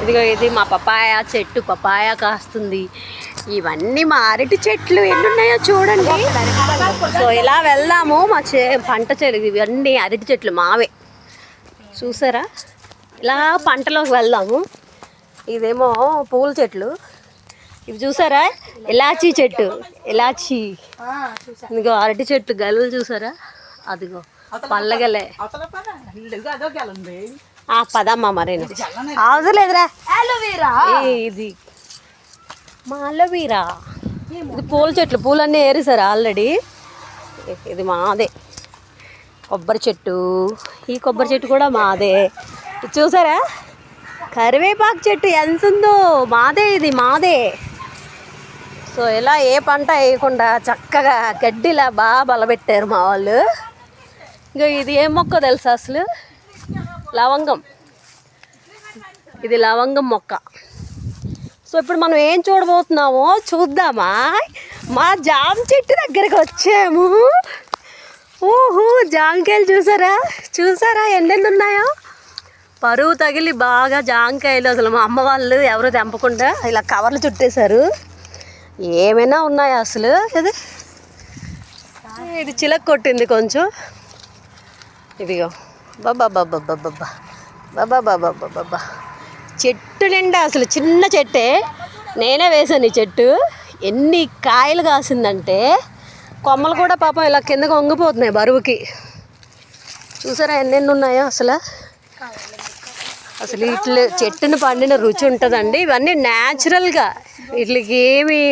ఇదిగో ఇది మా పపాయ చెట్టు, పపాయ కాస్తుంది. ఇవన్నీ మా అరటి చెట్లు ఎన్ని ఉన్నాయో చూడండి. సో ఇలా వెళ్దాము. మా పంట చెట్లు ఇవన్నీ అరటి చెట్లు మావే, చూసారా? ఇలా పంటలోకి వెళ్దాము. ఇదేమో పూల చెట్లు, ఇవి చూసారా? ఇలాచీ చెట్టు, ఇలాచీ. ఇదిగో అరటి చెట్టు గెలలు చూసారా? అదిగో పల్లగలే. పదమ్మా మరి అవసరలేదురా. ఇది మా అలోవీరా. ఇది పూల చెట్లు, పూలన్నీ ఏరిసారు ఆల్రెడీ. ఇది మాదే. కొబ్బరి చెట్టు, ఈ కొబ్బరి చెట్టు కూడా మాదే. ఇది చూసారా? కరివేపాకు చెట్టు ఎంత ఉందో, మాదే, ఇది మాదే. సో ఇలా ఏ పంట వేయకుండా చక్కగా గడ్డిలా బాగా బలపెట్టారు మా వాళ్ళు. ఇంకా ఇది ఏం మొక్క తెలుసా అసలు? లవంగం. ఇది లవంగం మొక్క. సో ఇప్పుడు మనం ఏం చూడబోతున్నామో చూద్దామా? మా జామ చెట్టు దగ్గరికి వచ్చాము. ఓహో, జామకాయలు చూసారా? చూసారా ఎన్నెన్ని ఉన్నాయో? పరువు తగిలి బాగా జామకాయలు. అసలు మా అమ్మ వాళ్ళు ఎవరు తెంపకుండా ఇలా కవర్లు చుట్టేశారు. ఏమైనా ఉన్నాయా అసలు? ఇది ఇది చిలక కొట్టింది కొంచెం. ఇదిగో బాబా బాబా బాబా బాబా బాబా బాబా. చెట్టు నిండా అసలు చిన్న చెట్టే, నేనే వేసాను ఈ చెట్టు. ఎన్ని కాయలు కాసిందంటే కొమ్మలు కూడా పాపం ఇలా కిందకు వంగిపోతున్నాయి బరువుకి. చూసారా ఎన్నెన్ని ఉన్నాయో అసలు? అసలు ఇట్లా చెట్టును పండిన రుచి ఉంటుందండి. ఇవన్నీ న్యాచురల్గా, వీటికి ఏమి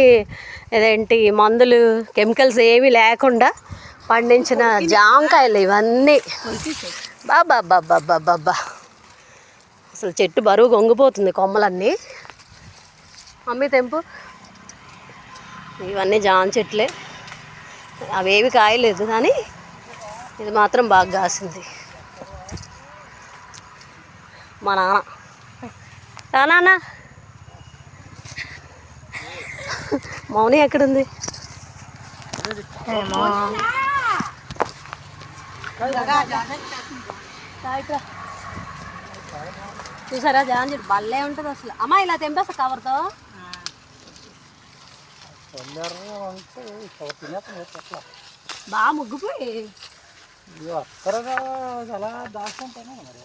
అదేంటి మందులు, కెమికల్స్ ఏమీ లేకుండా పండించిన జామకాయలు ఇవన్నీ. బాబా బాబా బాబా బాబా. అసలు చెట్టు బరువు వంగిపోతుంది కొమ్మలన్నీ. మమ్మీ తెంపు. ఇవన్నీ జామ చెట్లే, అవేవి కాయలేదు కానీ ఇది మాత్రం బాగా కాసింది. మా నాన్న నాన్న మౌని ఎక్కడుంది? చూసారా జామ చెట్టు భలే ఉంటుంది అసలు. అమ్మా ఇలా తెంపేస్తా కవర్తో. బాగా ముగ్గిపోయి అలా దాచుకుంటాను మరి.